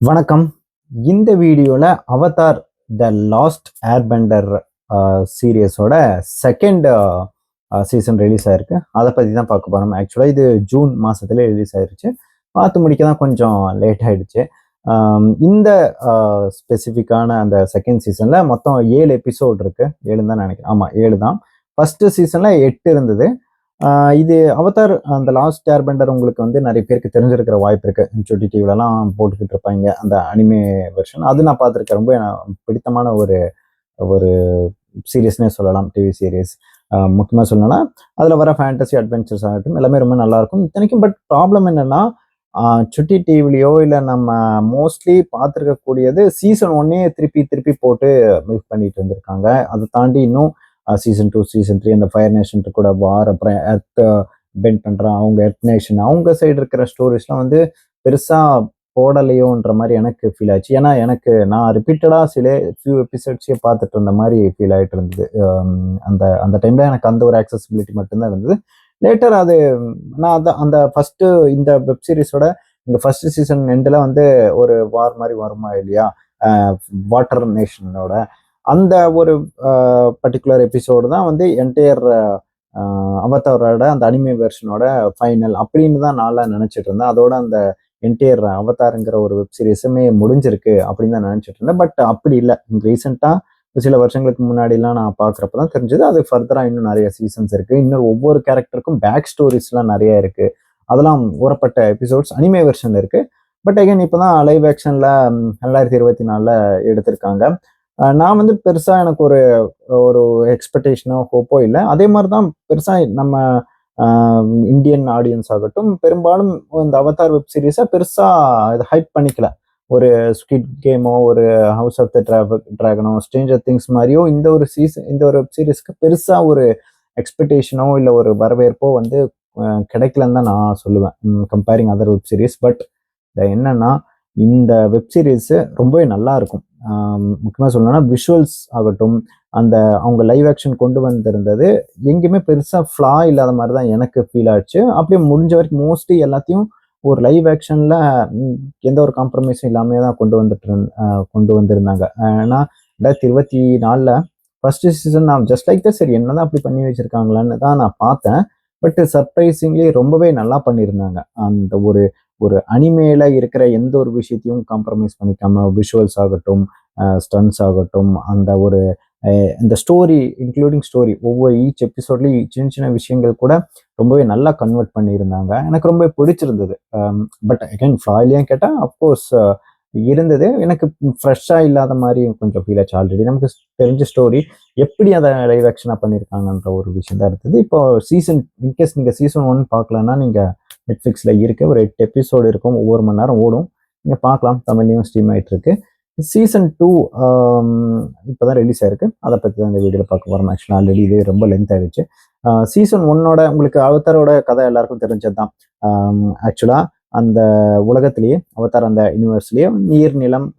வணக்கம். இந்த வீடியோல அவதார் த லாஸ்ட் ஏர்பெண்டர் சீரியஸோட செகண்ட் சீசன் ரிலீஸ் ஆயிருக்கு. அதை பத்தி தான் பார்க்க போறோம். ஆக்சுவலா இது ஜூன் மாசத்துல ரிலீஸ் ஆயிருச்சு. பார்த்து முடிக்க தான் கொஞ்சம் லேட் ஆயிடுச்சு. இந்த ஸ்பெசிஃபிக்கான அந்த செகண்ட் சீசன்ல மொத்தம் 7 எபிசோட் இருக்கு. 7 தான் நினைக்கிறேன். ஆமா 7 தான். ஃபர்ஸ்ட் சீசன்ல 8 இருந்தது. இது அவதார் அந்த லாஸ்ட் ஏர்பெண்டர் உங்களுக்கு வந்து நிறைய பேருக்கு தெரிஞ்சிருக்கிற வாய்ப்பு இருக்கு. சுட்டி டிவிலலாம் போட்டுக்கிட்டு இருப்பாங்க அந்த அனிமே வெர்ஷன். அது நான் பார்த்துருக்கேன். ரொம்ப பிடித்தமான ஒரு ஒரு சீரியஸ்னே சொல்லலாம். டிவி சீரியஸ் முக்கியமாக சொல்லணும்னா அதில் வர ஃபேண்டசி அட்வென்ச்சர்ஸ் ஆகட்டும் எல்லாமே ரொம்ப நல்லா இருக்கும். இத்தனைக்கும் பட் ப்ராப்ளம் என்னன்னா சுட்டி டிவிலையோ இல்லை நம்ம மோஸ்ட்லி பார்த்துருக்கக்கூடியது சீசன் 1 திருப்பி திருப்பி போட்டு மில்க் பண்ணிட்டு இருந்திருக்காங்க. அதை தாண்டி இன்னும் சீசன் 2 சீசன் 3 அந்த ஃபயர் நேஷன் கூட வார், அப்புறம் எர்த் பெண்ட் பண்றான் அவங்க எர்த் நேஷன் அவங்க சைடு இருக்கிற ஸ்டோரிஸ்லாம் வந்து பெருசா போடலையோன்ற மாதிரி எனக்கு ஃபீல் ஆச்சு. ஏன்னா நான் ரிப்பீட்டடா சில ஃபியூ எபிசோட்ஸே பார்த்துட்டு இருந்த மாதிரி ஃபீல் ஆகிட்டு இருந்தது. அந்த அந்த டைம்ல எனக்கு அந்த ஒரு ஆக்சசிபிலிட்டி மட்டும்தான் இருந்தது. லேட்டர் அது நான் அந்த ஃபர்ஸ்ட் இந்த வெப் சீரிஸோட இந்த ஃபர்ஸ்ட் சீசன் எண்டில் வந்து ஒரு வார் மாதிரி வருமா இல்லையா, வாட்டர் நேஷனோட அந்த ஒரு பர்டிகுலர் எபிசோடு தான் வந்து என்டையர் அவதாரோட அந்த அனிமே வெர்ஷனோட ஃபைனல் அப்படின்னு தான் நான் நினைச்சிட்டு இருந்தேன். அதோட அந்த என்டையர் அவதாருங்கிற ஒரு வெப் சீரிஸுமே முடிஞ்சிருக்கு அப்படின்னு தான் நினைச்சிட்டு இருந்தேன். பட் அப்படி இல்லை. ரீசெண்டாக சில வருஷங்களுக்கு முன்னாடிலாம் நான் பார்க்குறப்ப தான் தெரிஞ்சது அது ஃபர்தராக இன்னும் நிறைய சீசன்ஸ் இருக்கு. இன்னும் ஒவ்வொரு கேரக்டருக்கும் பேக் ஸ்டோரிஸ்லாம் நிறைய இருக்கு. அதெல்லாம் ஊறப்பட்ட எபிசோட்ஸ் அனிமே வெர்ஷன் இருக்கு. பட் அகைன் இப்போ தான் லைவ் ஆக்ஷன்ல 2024 எடுத்திருக்காங்க. நான் வந்து பெருசா எனக்கு ஒரு ஒரு எக்ஸ்பெக்டேஷனோ ஹோப்போ இல்லை. அதே மாதிரி தான் பெருசா நம்ம இந்தியன் ஆடியன்ஸ் ஆகட்டும் பெரும்பாலும் இந்த அவதார் வெப் சீரிஸை பெருசா இதை ஹைப் பண்ணிக்கல. ஒரு ஸ்குவிட் கேமோ, ஒரு ஹவுஸ் ஆஃப் த டிராகனோ, ஸ்ட்ரேஞ்சர் திங்ஸ் மாதிரியோ இந்த ஒரு வெப் சீரிஸ்க்கு பெருசா ஒரு எக்ஸ்பெக்டேஷனோ இல்லை ஒரு வரவேற்போ வந்து கிடைக்கலன்னு தான் நான் சொல்லுவேன், comparing other web series. But என்னன்னா இந்த வெப் சீரிஸ் ரொம்பவே நல்லா இருக்கும். முக்கியமாக சொல்லணும்னா விஷுவல்ஸ் ஆகட்டும், அந்த அவங்க லைவ் ஆக்ஷன் கொண்டு வந்திருந்தது எங்கேயுமே பெருசாக ஃப்ளா இல்லாத மாதிரி தான் எனக்கு ஃபீல் ஆச்சு. அப்படியே முடிஞ்ச வரைக்கும் மோஸ்ட்லி எல்லாத்தையும் ஒரு லைவ் ஆக்ஷனில் எந்த ஒரு காம்ப்ரமைஸும் இல்லாமல் தான் கொண்டு வந்திருந்தாங்க. ஏன்னா 2024 ஃபர்ஸ்ட் சீசன் நான் ஜஸ்ட் லைக் தான் சரி என்னதான் அப்படி பண்ணி வச்சிருக்காங்களான்னு தான் நான் பார்த்தேன். பட் சர்ப்ரைசிங்லி ரொம்பவே நல்லா பண்ணியிருந்தாங்க. அந்த ஒரு ஒரு அனிமேல இருக்கிற எந்த ஒரு விஷயத்தையும் காம்ப்ரமைஸ் பண்ணிக்காம விஷுவல்ஸ் ஆகட்டும், ஸ்டன்ஸ் ஆகட்டும், அந்த ஒரு இந்த ஸ்டோரி இன்க்ளூடிங் ஸ்டோரி ஒவ்வொரு ஈச் எபிசோட்லேயும் சின்ன சின்ன விஷயங்கள் கூட ரொம்பவே நல்லா கன்வெர்ட் பண்ணியிருந்தாங்க. எனக்கு ரொம்ப பிடிச்சிருந்தது. பட் அகைன் ஃப்ளாயிலையும் கேட்டால் அஃப்கோர்ஸ் இருந்தது. எனக்கு ஃப்ரெஷ்ஷாக இல்லாத மாதிரி கொஞ்சம் ஃபீல் ஆச்சு. ஆல்ரெடி நமக்கு தெரிஞ்ச ஸ்டோரி எப்படி அதை லைவ் ஆக்ஷனாக பண்ணியிருக்காங்கன்ற ஒரு விஷயம் தான் இருந்தது. இப்போ இன்கேஸ் நீங்கள் சீசன் 1 பார்க்கலன்னா நீங்கள் நெட்ஃப்ளிக்ஸில் இருக்கு. ஒரு 8 எபிசோடு இருக்கும். ஒவ்வொரு மணி நேரம் ஓடும். நீங்கள் பார்க்கலாம். தமிழ்லையும் ஸ்ட்ரீம் ஆகிட்டு இருக்கு. சீசன் 2 இப்போ தான் ரிலீஸ் ஆயிருக்கு. அதை பற்றி தான் இந்த வீடியோவில் பார்க்க போகிறோம். ஆக்சுவலாக ஆல்ரெடி இது ரொம்ப லென்த் ஆயிடுச்சு. சீசன் 1 உங்களுக்கு அவதாரோட கதை எல்லாருக்கும் தெரிஞ்சது தான். ஆக்சுவலாக அந்த உலகத்திலேயே அவதார் அந்த யூனிவர்ஸ்லேயே நீர், நிலம்,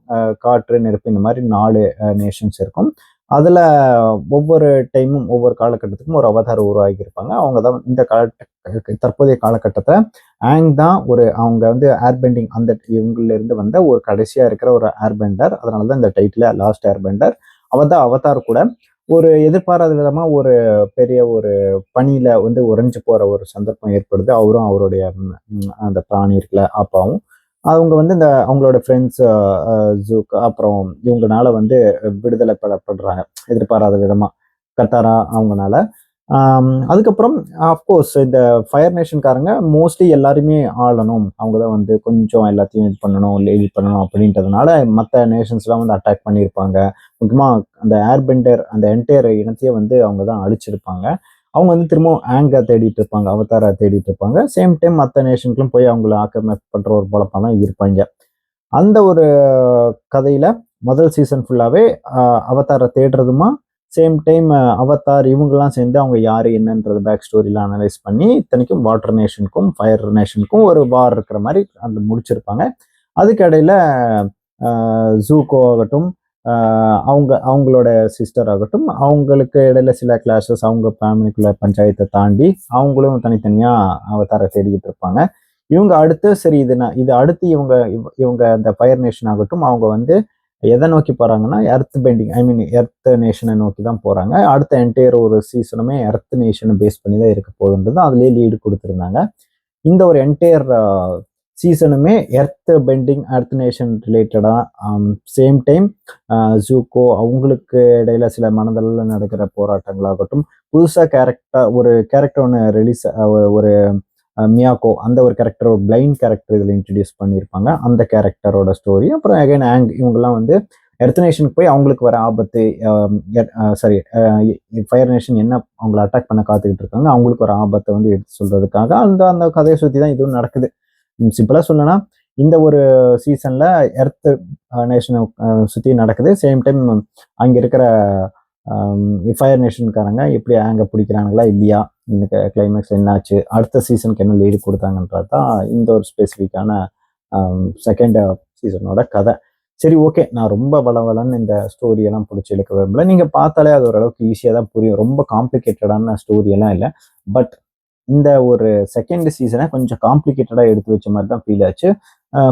காற்று, நெருப்பு இந்த மாதிரி 4 நேஷன்ஸ் இருக்கும். அதில் ஒவ்வொரு டைமும் ஒவ்வொரு காலகட்டத்துக்கும் ஒரு அவதார் உருவாகி இருப்பாங்க. அவங்க தான் இந்த தற்போதைய காலகட்டத்தில் ஆங் தான் அவங்க வந்து ஏர்பெண்டிங் அந்த இவங்கள இருந்து வந்த ஒரு கடைசியா இருக்கிற ஒரு ஏர்பெண்டர். அதனாலதான் இந்த டைட்டில் லாஸ்ட் ஏர்பெண்டர். அவர் தான் அவதார் கூட ஒரு எதிர்பாராத விதமா ஒரு பெரிய ஒரு பனியில வந்து உறைஞ்சு போற ஒரு சந்தர்ப்பம் ஏற்படுது. அவரும் அவருடைய அந்த பிராணி இருக்குல்ல அப்பாவும் அவங்க வந்து இந்த அவங்களோட ஃப்ரெண்ட்ஸ் ஜூக் அப்புறம் இவங்கனால வந்து விடுதலை படுறாங்க எதிர்பாராத விதமா கத்தாரா அவங்கனால. அதுக்கப்புறம் அஃப்கோர்ஸ் இந்த ஃபயர் நேஷன்காரங்க மோஸ்ட்லி எல்லாருமே ஆளணும், அவங்க தான் வந்து கொஞ்சம் எல்லாத்தையும் இது பண்ணணும் லீட் பண்ணணும் அப்படின்றதுனால மற்ற நேஷன்ஸ்லாம் வந்து அட்டாக் பண்ணியிருப்பாங்க. முக்கியமாக அந்த ஏர்பெண்டர் அந்த என்டையர் இனத்தையே வந்து அவங்க தான் அழிச்சிருப்பாங்க. அவங்க வந்து திரும்பவும் ஆங்கா தேடிட்டு இருப்பாங்க, அவதாரா தேடிட்டு இருப்பாங்க. சேம் டைம் மற்ற நேஷனுக்குலாம் போய் அவங்கள ஆக்கிரமிப்பு பண்ற ஒரு பழப்பம் தான் இருப்பாங்க. அந்த ஒரு கதையில முதல் சீசன் ஃபுல்லாவே அவதாரை தேடுறதுமா, சேம் டைம் அவதார் இவங்கெல்லாம் சேர்ந்து அவங்க யாரு என்னன்றது பேக் ஸ்டோரிலாம் அனலைஸ் பண்ணி இத்தனைக்கும் வாட்டர் நேஷனுக்கும் ஃபயர் நேஷனுக்கும் ஒரு வார் இருக்கிற மாதிரி அந்த முடிச்சிருப்பாங்க. அதுக்கு இடையில ஜூகோ ஆகட்டும், அவங்களோட சிஸ்டர் ஆகட்டும், அவங்களுக்கு இடையில சில கிளாஷஸ், அவங்க ஃபேமிலிக்குள்ள பஞ்சாயத்தை தாண்டி அவங்களும் தனித்தனியா அவதாரை தேடிக்கிட்டு இருப்பாங்க. இவங்க அடுத்து சரி இது அடுத்து இவங்க அந்த ஃபயர் நேஷன் ஆகட்டும், அவங்க வந்து எதை நோக்கி போறாங்கன்னா எர்த் பெண்டிங், ஐ மீன் எர்த் நேஷனை நோக்கி தான் போறாங்க. அடுத்த என்டையர் ஒரு சீசனுமே எர்த் நேஷனை பேஸ் பண்ணி தான் இருக்க போகுதுன்றது அதுலேயே லீடு கொடுத்துருந்தாங்க. இந்த ஒரு என்டையர் சீசனுமே எர்த் பெண்டிங், எர்த் நேஷன் ரிலேட்டடா, சேம் டைம் ஜூகோ அவங்களுக்கு இடையில சில மனதளவில் நடக்கிற போராட்டங்களாகட்டும், புதுசா ஒரு கேரக்டர் ஒன்று ரிலீஸ், ஒரு மியாக்கோ அந்த ஒரு கேரக்டர், ஒரு பிளைண்ட் கேரக்டர் இதில் இன்ட்ரடியூஸ் பண்ணியிருப்பாங்க. அந்த கேரக்டரோட ஸ்டோரி, அப்புறம் அகைன் இவங்கெல்லாம் வந்து எர்த் நேஷனுக்கு போய் அவங்களுக்கு வர ஆபத்து, சாரி ஃபயர் நேஷன் என்ன அவங்களை அட்டாக் பண்ண காத்துக்கிட்டு இருக்காங்க, அவங்களுக்கு ஒரு ஆபத்தை வந்து எடுத்து சொல்றதுக்காக அந்த கதையை சுற்றி தான் இதுவும் நடக்குது. சிம்பிளா சொல்லனா இந்த ஒரு சீசன்ல எர்த் நேஷனை சுற்றி நடக்குது. சேம் டைம் அங்கே இருக்கிற ஃபயர் நேஷன்காரங்க எப்படி அங்கே பிடிக்கிறாங்களா இல்லையா, இந்த கிளைமேக்ஸ் என்னாச்சு, அடுத்த சீசனுக்கு என்ன லீடு கொடுத்தாங்கன்றது தான் இந்த ஒரு ஸ்பெசிஃபிக்கான செகண்ட் சீசனோட கதை. சரி, ஓகே, நான் ரொம்ப வளவலன்னு இந்த ஸ்டோரியெல்லாம் பிடிச்சி இழுக்க விரும்பல. நீங்கள் பார்த்தாலே அது ஓரளவுக்கு ஈஸியாக தான் புரியும். ரொம்ப காம்ப்ளிகேட்டடான ஸ்டோரியெல்லாம் இல்லை. பட் இந்த ஒரு செகண்ட் சீசனை கொஞ்சம் காம்ப்ளிகேட்டடாக எடுத்து வச்ச மாதிரி தான் ஃபீல் ஆச்சு.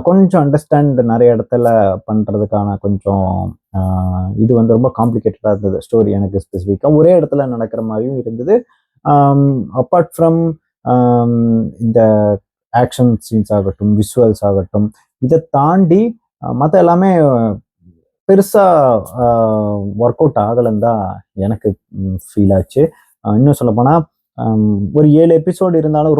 கொஞ்சம் அண்டர்ஸ்டாண்ட் நிறைய இடத்துல பண்ணுறதுக்கான கொஞ்சம் இது வந்து ரொம்ப காம்ப்ளிகேட்டடாக இருந்தது ஸ்டோரி. எனக்கு ஸ்பெசிஃபிக்காக ஒரே இடத்துல நடக்கிற மாதிரியும் இருந்தது. அப்பார்ட் ஃப்ரம் இந்த ஆக்ஷன் சீன்ஸ் ஆகட்டும், விஷுவல்ஸ் ஆகட்டும், இதை தாண்டி மற்ற எல்லாமே பெருசாக ஒர்க் அவுட் ஆகலைன்னு தான் எனக்கு ஃபீல் ஆச்சு. இன்னும் சொல்லப்போனால் ஒரு 7 எபிசோடு இருந்தாலும்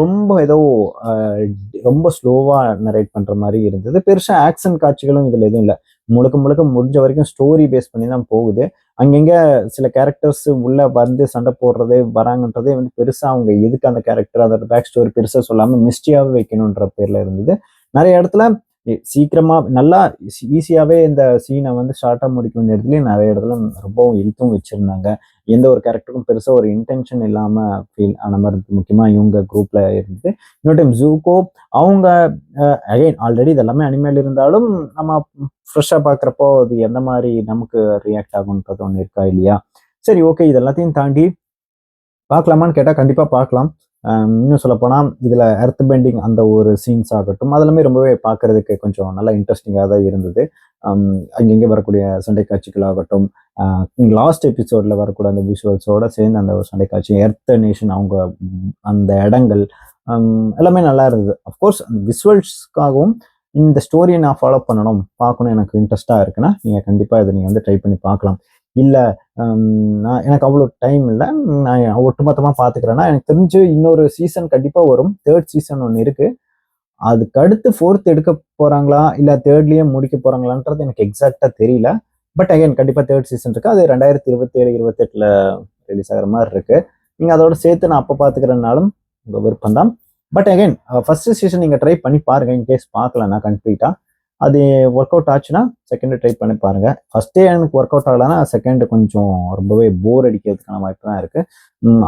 ரொம்ப ஸ்லோவாக நரேட் பண்ணுற மாதிரி இருந்தது. பெருசாக ஆக்ஷன் காட்சிகளும் இதில் எதுவும் இல்லை. முழுக்க முழுக்க முடிஞ்ச வரைக்கும் ஸ்டோரி பேஸ் பண்ணி தான் போகுது. அங்கங்கே சில கேரக்டர்ஸ் உள்ள வந்து சண்டை போடுறது வராங்கன்றதே வந்து பெருசாக அவங்க எதுக்கு அந்த கேரக்டர் அதோட பேக் ஸ்டோரி பெருசாக சொல்லாமல் மிஸ்டியாகவே வைக்கணுன்ற பேரில் இருந்தது. நிறைய இடத்துல சீக்கிரமா நல்லா ஈஸியாவே இந்த சீனை வந்து ஷார்ட்டா முடிக்க வேண்டிய இடத்துலயும் நிறைய இடத்துல ரொம்பவும் இழுத்தும் வச்சிருந்தாங்க. எந்த ஒரு கேரக்டருக்கும் பெருசா ஒரு இன்டென்ஷன் இல்லாம ஃபீல் ஆன மாதிரி இருந்தது. முக்கியமா இவங்க குரூப்ல இருந்தது. இன்னொரு டைம் ஜூகோ அவங்க அகைன் ஆல்ரெடி இதெல்லாமே அனிமேல் இருந்தாலும் நம்ம ஃப்ரெஷ்ஷா பாக்குறப்போ அது எந்த மாதிரி நமக்கு ரியாக்ட் ஆகுன்றது ஒன்று இருக்கா இல்லையா? சரி, ஓகே, இது எல்லாத்தையும் தாண்டி பார்க்கலாமான்னு கேட்டால் கண்டிப்பாக பார்க்கலாம். இன்னும் சொல்லப்போனால் இதில் எர்த் பெண்டிங் அந்த ஒரு சீன்ஸ் ஆகட்டும், அதெல்லாமே ரொம்பவே பார்க்கறதுக்கு கொஞ்சம் நல்லா இன்ட்ரெஸ்டிங்காக தான் இருந்தது. அங்கங்கே வரக்கூடிய சண்டை காட்சிகள் ஆகட்டும், லாஸ்ட் எபிசோடில் வரக்கூடிய அந்த விஷுவல்ஸோடு சேர்ந்து அந்த ஒரு சண்டை காட்சி, எர்த் நேஷன் அவங்க அந்த இடங்கள் எல்லாமே நல்லா இருந்தது. அஃப்கோர்ஸ் அந்த விஷுவல்ஸ்க்காகவும் இந்த ஸ்டோரியை நான் ஃபாலோ பார்க்கணும் எனக்கு இன்ட்ரெஸ்ட்டாக இருக்குன்னா நீங்கள் கண்டிப்பாக இதை நீங்கள் வந்து ட்ரை பண்ணி பார்க்கலாம். இல்லை நான் எனக்கு அவ்வளோ டைம் இல்லை, நான் ஒட்டுமொத்தமாக பார்த்துக்கிறேன்னா எனக்கு தெரிஞ்சு இன்னொரு சீசன் கண்டிப்பாக வரும். 3rd சீசன் ஒன்று இருக்குது. அதுக்கு அடுத்து 4th எடுக்க போகிறாங்களா இல்லை 3rdலேயே முடிக்க போகிறாங்களான்றது எனக்கு எக்ஸாக்டாக தெரியல. பட் அகைன் கண்டிப்பாக 3rd சீசன் இருக்குது. அது 2027-28 ரிலீஸ் ஆகிற மாதிரி இருக்குது. நீங்கள் அதோட சேர்த்து நான் அப்போ பார்த்துக்கிறனாலும் உங்கள் விருப்பம் தான். பட் அகைன் ஃபர்ஸ்ட் சீசன் நீங்கள் ட்ரை பண்ணி பாருங்கள். இன்கேஸ் பார்க்கலன்னா கம்ப்ளீட்டாக அது ஒர்க் அவுட் ஆச்சுன்னா செகண்ட் ட்ரை பண்ணி பாருங்க. ஃபர்ஸ்டே எனக்கு ஒர்க் அவுட் ஆகலைன்னா செகண்ட் கொஞ்சம் ரொம்பவே போர் அடிக்கிறதுக்கான வாய்ப்பு தான் இருக்கு.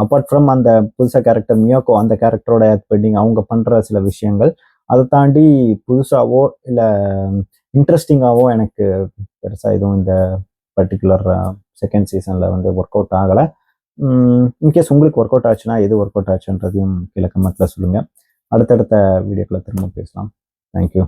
அப்பார்ட் ஃப்ரம் அந்த புதுசாக கேரக்டர் மியாக்கோ அந்த கேரக்டரோட பெண்டிங் அவங்க பண்ற சில விஷயங்கள், அதை தாண்டி புதுசாவோ இல்லை இன்ட்ரெஸ்டிங்காவோ எனக்கு பெருசாக எதுவும் இந்த பர்டிகுலர் செகண்ட் சீசன்ல வந்து ஒர்க் அவுட் ஆகலை. இன்கேஸ் உங்களுக்கு ஒர்க் அவுட் ஆச்சுன்னா எது ஒர்க் அவுட் ஆச்சுன்றதையும் கீழே கமெண்ட்ல சொல்லுங்க. அடுத்தடுத்த வீடியோக்களை திரும்ப பேசலாம். தேங்க்யூ.